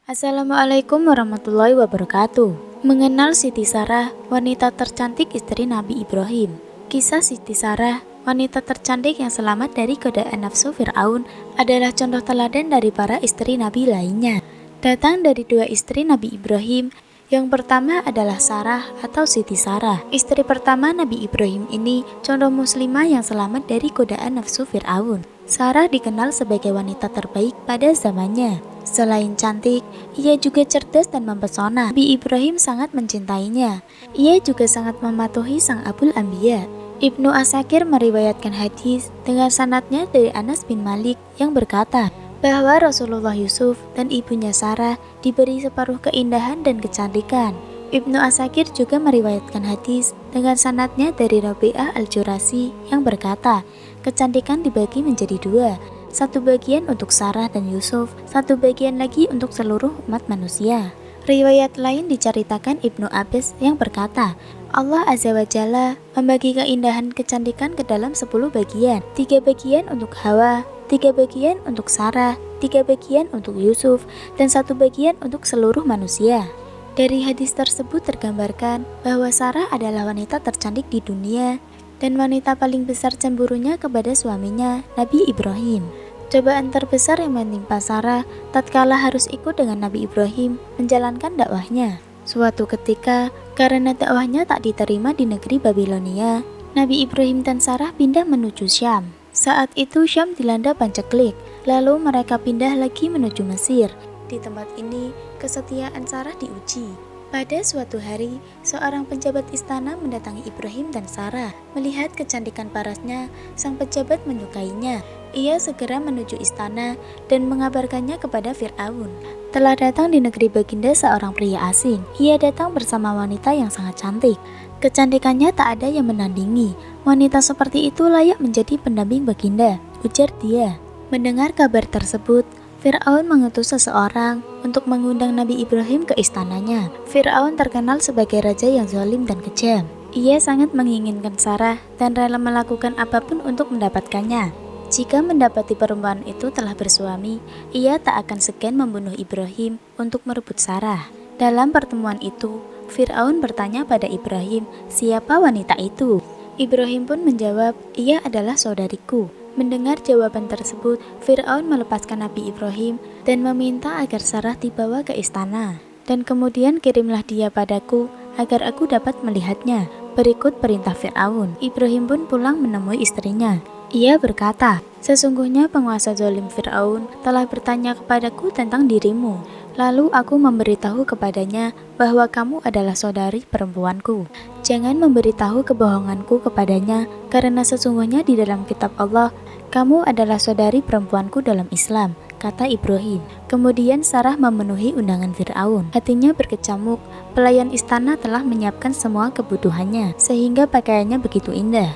Assalamualaikum warahmatullahi wabarakatuh. Mengenal Siti Sarah, wanita tercantik istri Nabi Ibrahim. Kisah Siti Sarah, wanita tercantik yang selamat dari godaan nafsu Fir'aun, adalah contoh teladan dari para istri Nabi lainnya. Datang dari dua istri Nabi Ibrahim. Yang pertama adalah Sarah atau Siti Sarah. Istri pertama Nabi Ibrahim ini contoh muslimah yang selamat dari godaan nafsu Fir'aun. Sarah dikenal sebagai wanita terbaik pada zamannya. Selain cantik, ia juga cerdas dan mempesona. Nabi Ibrahim sangat mencintainya. Ia juga sangat mematuhi sang Abul Anbiya. Ibnu Asakir meriwayatkan hadis dengan sanadnya dari Anas bin Malik yang berkata bahwa Rasulullah Yusuf dan ibunya Sarah diberi separuh keindahan dan kecantikan. Ibnu Asakir juga meriwayatkan hadis dengan sanadnya dari Rabi'ah al-Jurasi yang berkata, kecantikan dibagi menjadi dua, satu bagian untuk Sarah dan Yusuf, satu bagian lagi untuk seluruh umat manusia. Riwayat lain diceritakan Ibnu Abbas yang berkata, Allah Azza wa Jalla membagi keindahan kecantikan ke dalam 10 bagian, 3 bagian untuk Hawa, 3 bagian untuk Sarah, 3 bagian untuk Yusuf, dan 1 bagian untuk seluruh manusia. Dari hadis tersebut tergambarkan bahwa Sarah adalah wanita tercantik di dunia dan wanita paling besar cemburunya kepada suaminya, Nabi Ibrahim. Cobaan terbesar yang menimpa Sarah tatkala harus ikut dengan Nabi Ibrahim menjalankan dakwahnya. Suatu ketika, karena dakwahnya tak diterima di negeri Babilonia, Nabi Ibrahim dan Sarah pindah menuju Syam. Saat itu Syam dilanda paceklik, lalu mereka pindah lagi menuju Mesir. Di tempat ini, kesetiaan Sarah diuji. Pada suatu hari, seorang penjabat istana mendatangi Ibrahim dan Sarah. Melihat kecantikan parasnya, sang pejabat menyukainya. Ia segera menuju istana dan mengabarkannya kepada Fir'aun. Telah datang di negeri baginda seorang pria asing. Ia datang bersama wanita yang sangat cantik. Kecantikannya tak ada yang menandingi. Wanita seperti itu layak menjadi pendamping baginda, ujar dia. Mendengar kabar tersebut, Fir'aun mengutus seseorang untuk mengundang Nabi Ibrahim ke istananya. Fir'aun terkenal sebagai raja yang zalim dan kejam. Ia sangat menginginkan Sarah dan rela melakukan apapun untuk mendapatkannya. Jika mendapati perempuan itu telah bersuami, ia tak akan segan membunuh Ibrahim untuk merebut Sarah. Dalam pertemuan itu, Fir'aun bertanya pada Ibrahim, siapa wanita itu? Ibrahim pun menjawab, ia adalah saudariku. Mendengar jawaban tersebut, Fir'aun melepaskan Nabi Ibrahim dan meminta agar Sarah dibawa ke istana. Dan kemudian kirimlah dia padaku agar aku dapat melihatnya. Berikut perintah Fir'aun. Ibrahim pun pulang menemui istrinya. Ia berkata, sesungguhnya penguasa zalim Fir'aun telah bertanya kepadaku tentang dirimu. Lalu aku memberitahu kepadanya bahwa kamu adalah saudari perempuanku. Jangan memberitahu kebohonganku kepadanya, karena sesungguhnya di dalam kitab Allah, kamu adalah saudari perempuanku dalam Islam, kata Ibrahim. Kemudian Sarah memenuhi undangan Fir'aun. Hatinya berkecamuk, pelayan istana telah menyiapkan semua kebutuhannya, sehingga pakaiannya begitu indah.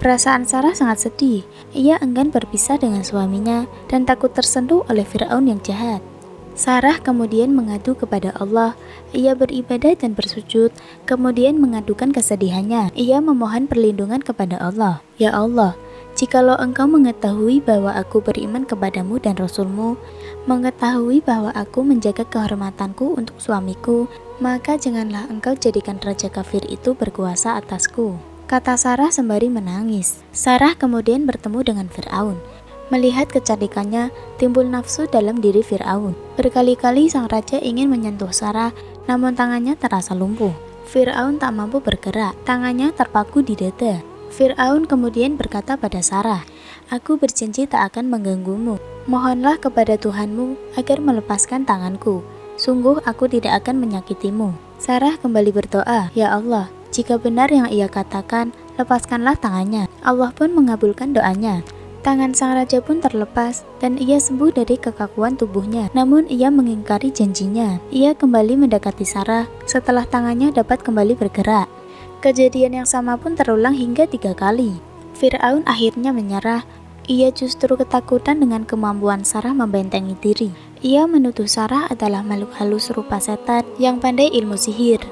Perasaan Sarah sangat sedih. Ia enggan berpisah dengan suaminya dan takut tersentuh oleh Fir'aun yang jahat. Sarah kemudian mengadu kepada Allah. Ia beribadah dan bersujud, kemudian mengadukan kesedihannya. Ia memohon perlindungan kepada Allah. Ya Allah, jikalau engkau mengetahui bahwa aku beriman kepadamu dan Rasulmu, mengetahui bahwa aku menjaga kehormatanku untuk suamiku, maka janganlah engkau jadikan raja kafir itu berkuasa atasku, kata Sarah sembari menangis. Sarah kemudian bertemu dengan Fir'aun. Melihat kecantikannya, timbul nafsu dalam diri Fir'aun. Berkali-kali sang raja ingin menyentuh Sarah, namun tangannya terasa lumpuh. Fir'aun tak mampu bergerak, tangannya terpaku di dada. Fir'aun kemudian berkata pada Sarah, aku berjanji tak akan mengganggumu. Mohonlah kepada Tuhanmu agar melepaskan tanganku. Sungguh aku tidak akan menyakitimu. Sarah kembali berdoa, ya Allah, jika benar yang ia katakan, lepaskanlah tangannya. Allah pun mengabulkan doanya. Tangan sang raja pun terlepas dan ia sembuh dari kekakuan tubuhnya. Namun ia mengingkari janjinya. Ia kembali mendekati Sarah setelah tangannya dapat kembali bergerak. Kejadian yang sama pun terulang hingga 3 kali. Fir'aun akhirnya menyerah. Ia justru ketakutan dengan kemampuan Sarah membentengi diri. Ia menuduh Sarah adalah makhluk halus rupa setan yang pandai ilmu sihir.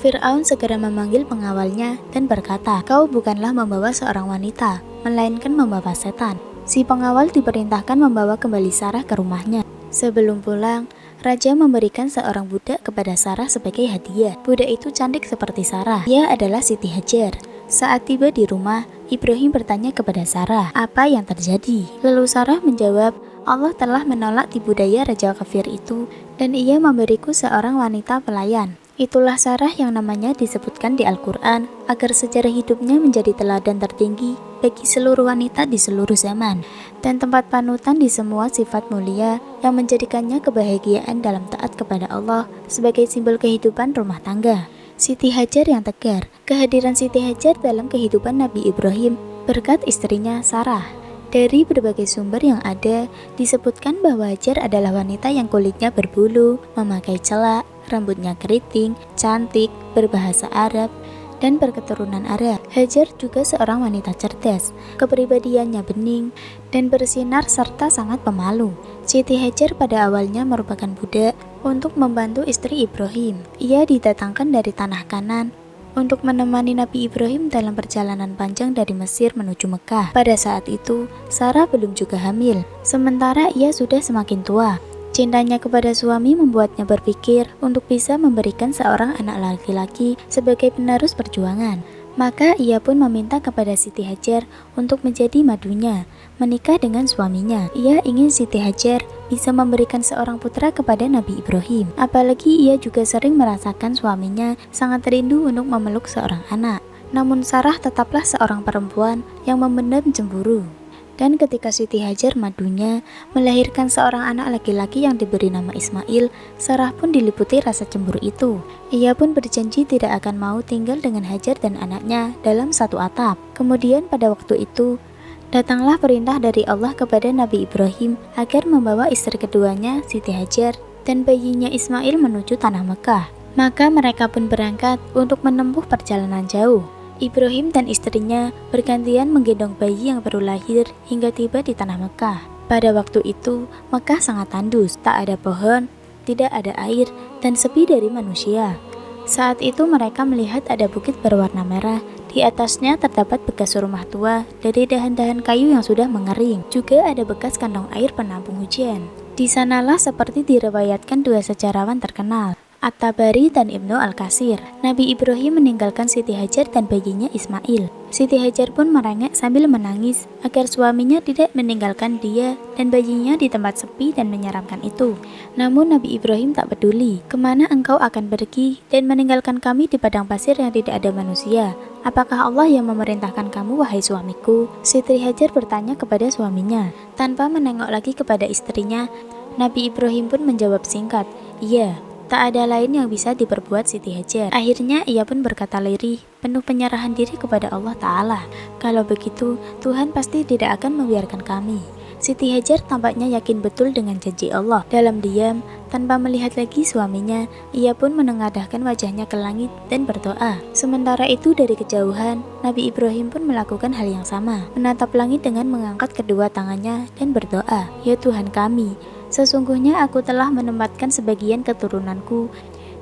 Fir'aun segera memanggil pengawalnya dan berkata, kau bukanlah membawa seorang wanita, melainkan membawa setan. Si pengawal diperintahkan membawa kembali Sarah ke rumahnya. Sebelum pulang, raja memberikan seorang budak kepada Sarah sebagai hadiah. Budak itu cantik seperti Sarah. Ia adalah Siti Hajar. Saat tiba di rumah, Ibrahim bertanya kepada Sarah, apa yang terjadi? Lalu Sarah menjawab, Allah telah menolak tipu daya raja kafir itu, dan ia memberiku seorang wanita pelayan. Itulah Sarah yang namanya disebutkan di Al-Quran, agar sejarah hidupnya menjadi teladan tertinggi bagi seluruh wanita di seluruh zaman, dan tempat panutan di semua sifat mulia yang menjadikannya kebahagiaan dalam taat kepada Allah sebagai simbol kehidupan rumah tangga. Siti Hajar yang tegar. Kehadiran Siti Hajar dalam kehidupan Nabi Ibrahim berkat istrinya Sarah. Dari berbagai sumber yang ada, disebutkan bahwa Hajar adalah wanita yang kulitnya berbulu, memakai celak, rambutnya keriting, cantik, berbahasa Arab, dan berketurunan Arab. Hajar juga seorang wanita cerdas, kepribadiannya bening dan bersinar serta sangat pemalu. Siti Hajar pada awalnya merupakan budak untuk membantu istri Ibrahim. Ia didatangkan dari tanah Kanan untuk menemani Nabi Ibrahim dalam perjalanan panjang dari Mesir menuju Mekah. Pada saat itu, Sarah belum juga hamil, sementara ia sudah semakin tua. Cintanya kepada suami membuatnya berpikir untuk bisa memberikan seorang anak laki-laki sebagai penerus perjuangan. Maka ia pun meminta kepada Siti Hajar untuk menjadi madunya, menikah dengan suaminya. Ia ingin Siti Hajar bisa memberikan seorang putra kepada Nabi Ibrahim. Apalagi ia juga sering merasakan suaminya sangat rindu untuk memeluk seorang anak. Namun Sarah tetaplah seorang perempuan yang memendam cemburu. Dan ketika Siti Hajar madunya melahirkan seorang anak laki-laki yang diberi nama Ismail, Sarah pun diliputi rasa cemburu itu. Ia pun berjanji tidak akan mau tinggal dengan Hajar dan anaknya dalam satu atap. Kemudian pada waktu itu, datanglah perintah dari Allah kepada Nabi Ibrahim agar membawa istri keduanya, Siti Hajar, dan bayinya Ismail menuju tanah Mekah. Maka mereka pun berangkat untuk menempuh perjalanan jauh. Ibrahim dan istrinya bergantian menggendong bayi yang baru lahir hingga tiba di tanah Mekah. Pada waktu itu, Mekah sangat tandus, tak ada pohon, tidak ada air, dan sepi dari manusia. Saat itu mereka melihat ada bukit berwarna merah. Di atasnya terdapat bekas rumah tua dari dahan-dahan kayu yang sudah mengering. Juga ada bekas kantong air penampung hujan. Di sanalah seperti diriwayatkan dua sejarawan terkenal, At-Tabari dan Ibnu Al-Katsir. Nabi Ibrahim meninggalkan Siti Hajar dan bayinya Ismail. Siti Hajar pun merengek sambil menangis agar suaminya tidak meninggalkan dia dan bayinya di tempat sepi dan menyeramkan itu. Namun Nabi Ibrahim tak peduli. Kemana engkau akan pergi dan meninggalkan kami di padang pasir yang tidak ada manusia? Apakah Allah yang memerintahkan kamu, wahai suamiku? Siti Hajar bertanya kepada suaminya. Tanpa menengok lagi kepada istrinya, Nabi Ibrahim pun menjawab singkat, iya. Tak ada lain yang bisa diperbuat Siti Hajar. Akhirnya ia pun berkata lirih, penuh penyerahan diri kepada Allah Ta'ala. Kalau begitu, Tuhan pasti tidak akan membiarkan kami. Siti Hajar tampaknya yakin betul dengan janji Allah. Dalam diam, tanpa melihat lagi suaminya, ia pun menengadahkan wajahnya ke langit dan berdoa. Sementara itu dari kejauhan, Nabi Ibrahim pun melakukan hal yang sama. Menatap langit dengan mengangkat kedua tangannya dan berdoa, ya Tuhan kami, sesungguhnya aku telah menempatkan sebagian keturunanku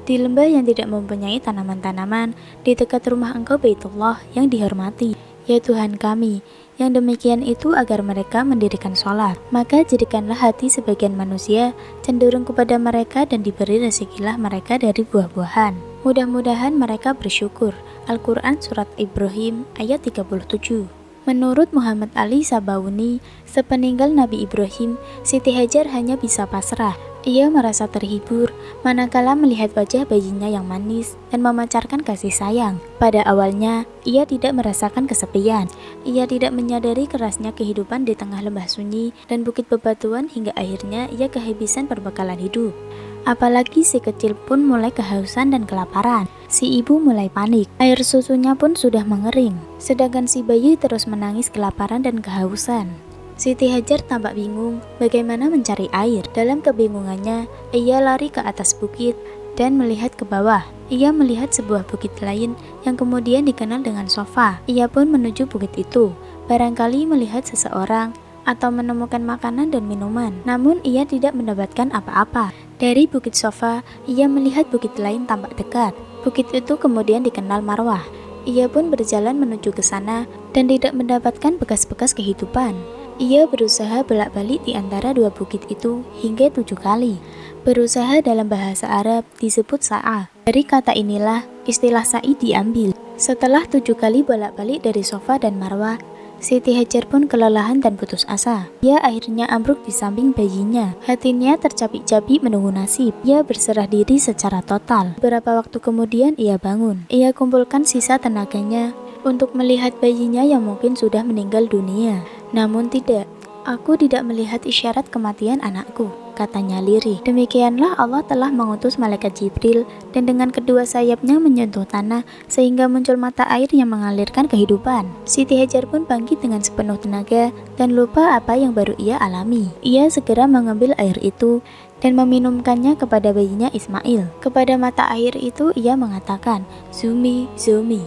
di lembah yang tidak mempunyai tanaman-tanaman di dekat rumah Engkau Baitullah yang dihormati. Ya Tuhan kami, yang demikian itu agar mereka mendirikan sholat. Maka jadikanlah hati sebagian manusia cenderung kepada mereka dan diberi rezekilah mereka dari buah-buahan. Mudah-mudahan mereka bersyukur. Al-Quran Surat Ibrahim ayat 37. Menurut Muhammad Ali Sabauni, sepeninggal Nabi Ibrahim, Siti Hajar hanya bisa pasrah. Ia merasa terhibur manakala melihat wajah bayinya yang manis dan memancarkan kasih sayang. Pada awalnya, ia tidak merasakan kesepian. Ia tidak menyadari kerasnya kehidupan di tengah lembah sunyi dan bukit bebatuan hingga akhirnya ia kehabisan perbekalan hidup. Apalagi si kecil pun mulai kehausan dan kelaparan. Si ibu mulai panik, air susunya pun sudah mengering. Sedangkan si bayi terus menangis kelaparan dan kehausan. Siti Hajar tampak bingung bagaimana mencari air. Dalam kebingungannya, ia lari ke atas bukit dan melihat ke bawah. Ia melihat sebuah bukit lain yang kemudian dikenal dengan Sofa. Ia pun menuju bukit itu, barangkali melihat seseorang atau menemukan makanan dan minuman. Namun ia tidak mendapatkan apa-apa. Dari bukit Sofa, ia melihat bukit lain tampak dekat. Bukit itu kemudian dikenal Marwah. Ia pun berjalan menuju ke sana dan tidak mendapatkan bekas-bekas kehidupan. Ia berusaha bolak-balik di antara dua bukit itu hingga 7 kali. Berusaha dalam bahasa Arab disebut sa'a. Dari kata inilah istilah sa'i diambil. Setelah 7 kali bolak-balik dari Safa dan Marwah, Siti Hajar pun kelelahan dan putus asa. Ia akhirnya ambruk di samping bayinya. Hatinya tercapik-capik menunggu nasib. Ia berserah diri secara total. Beberapa waktu kemudian ia bangun. Ia kumpulkan sisa tenaganya untuk melihat bayinya yang mungkin sudah meninggal dunia. Namun tidak. Aku tidak melihat isyarat kematian anakku, katanya lirih. Demikianlah Allah telah mengutus malaikat Jibril dan dengan kedua sayapnya menyentuh tanah sehingga muncul mata air yang mengalirkan kehidupan. Siti Hajar pun bangkit dengan sepenuh tenaga dan lupa apa yang baru ia alami. Ia segera mengambil air itu dan meminumkannya kepada bayinya Ismail. Kepada mata air itu ia mengatakan, "Zumi, Zumi."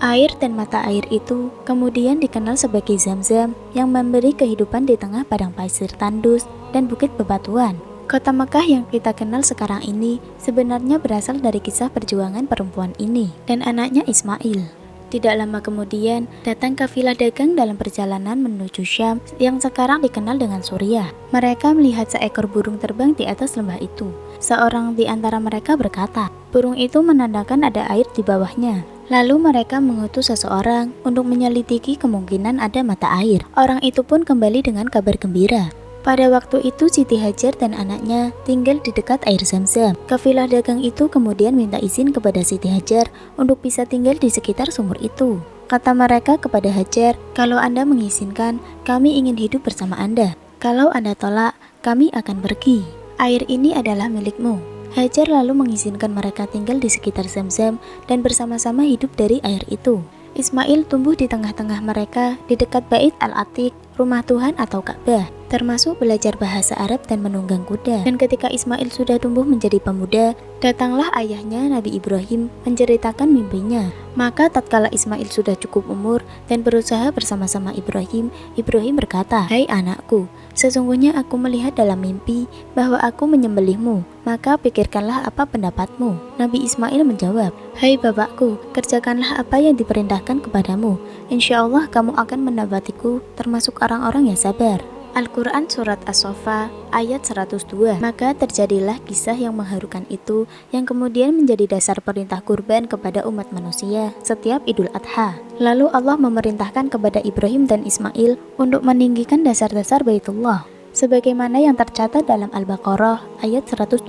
Air dan mata air itu kemudian dikenal sebagai Zam-Zam yang memberi kehidupan di tengah padang pasir tandus dan bukit bebatuan. Kota Mekah yang kita kenal sekarang ini sebenarnya berasal dari kisah perjuangan perempuan ini dan anaknya Ismail. Tidak lama kemudian, datang kafilah dagang dalam perjalanan menuju Syam yang sekarang dikenal dengan Suriah. Mereka melihat seekor burung terbang di atas lembah itu. Seorang di antara mereka berkata, burung itu menandakan ada air di bawahnya. Lalu mereka mengutus seseorang untuk menyelidiki kemungkinan ada mata air. Orang itu pun kembali dengan kabar gembira. Pada waktu itu Siti Hajar dan anaknya tinggal di dekat air Zam-Zam. Kafilah dagang itu kemudian minta izin kepada Siti Hajar untuk bisa tinggal di sekitar sumur itu. Kata mereka kepada Hajar, kalau Anda mengizinkan, kami ingin hidup bersama Anda. Kalau Anda tolak, kami akan pergi. Air ini adalah milikmu. Hajar lalu mengizinkan mereka tinggal di sekitar Zam-Zam dan bersama-sama hidup dari air itu. Ismail tumbuh di tengah-tengah mereka di dekat Bait Al-Atiq, rumah Tuhan atau Ka'bah, termasuk belajar bahasa Arab dan menunggang kuda. Dan ketika Ismail sudah tumbuh menjadi pemuda, datanglah ayahnya Nabi Ibrahim menceritakan mimpinya. Maka tatkala Ismail sudah cukup umur dan berusaha bersama-sama Ibrahim, Ibrahim berkata, "Hai anakku, sesungguhnya aku melihat dalam mimpi bahwa aku menyembelihmu, maka pikirkanlah apa pendapatmu." Nabi Ismail menjawab, "Hai bapakku, kerjakanlah apa yang diperintahkan kepadamu. Insya Allah kamu akan mendapatiku termasuk orang-orang yang sabar." Al-Quran Surat As-Saffat ayat 102. Maka terjadilah kisah yang mengharukan itu yang kemudian menjadi dasar perintah kurban kepada umat manusia setiap Idul Adha. Lalu Allah memerintahkan kepada Ibrahim dan Ismail untuk meninggikan dasar-dasar Baitullah sebagaimana yang tercatat dalam Al-Baqarah ayat 127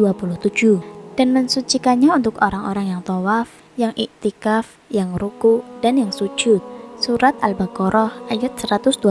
dan mensucikannya untuk orang-orang yang tawaf, yang iktikaf, yang ruku, dan yang sujud. Surat Al-Baqarah ayat 125.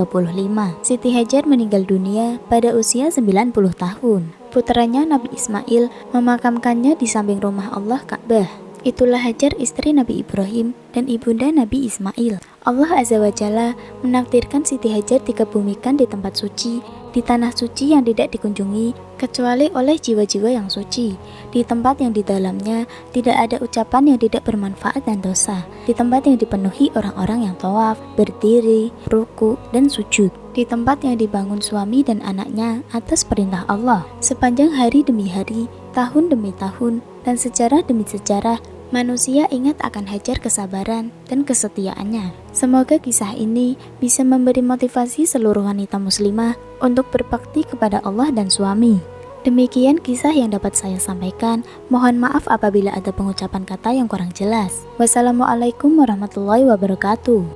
Siti Hajar meninggal dunia pada usia 90 tahun. Putranya Nabi Ismail memakamkannya di samping rumah Allah Ka'bah. Itulah Hajar istri Nabi Ibrahim dan ibunda Nabi Ismail. Allah Azza wa Jalla menakdirkan Siti Hajar dikebumikan di tempat suci, di tanah suci yang tidak dikunjungi kecuali oleh jiwa-jiwa yang suci, di tempat yang di dalamnya tidak ada ucapan yang tidak bermanfaat dan dosa, di tempat yang dipenuhi orang-orang yang tawaf, berdiri, ruku, dan sujud, di tempat yang dibangun suami dan anaknya atas perintah Allah. Sepanjang hari demi hari, tahun demi tahun, dan sejarah demi sejarah, manusia ingat akan Hajar kesabaran dan kesetiaannya. Semoga kisah ini bisa memberi motivasi seluruh wanita muslimah untuk berbakti kepada Allah dan suami. Demikian kisah yang dapat saya sampaikan. Mohon maaf apabila ada pengucapan kata yang kurang jelas. Wassalamualaikum warahmatullahi wabarakatuh.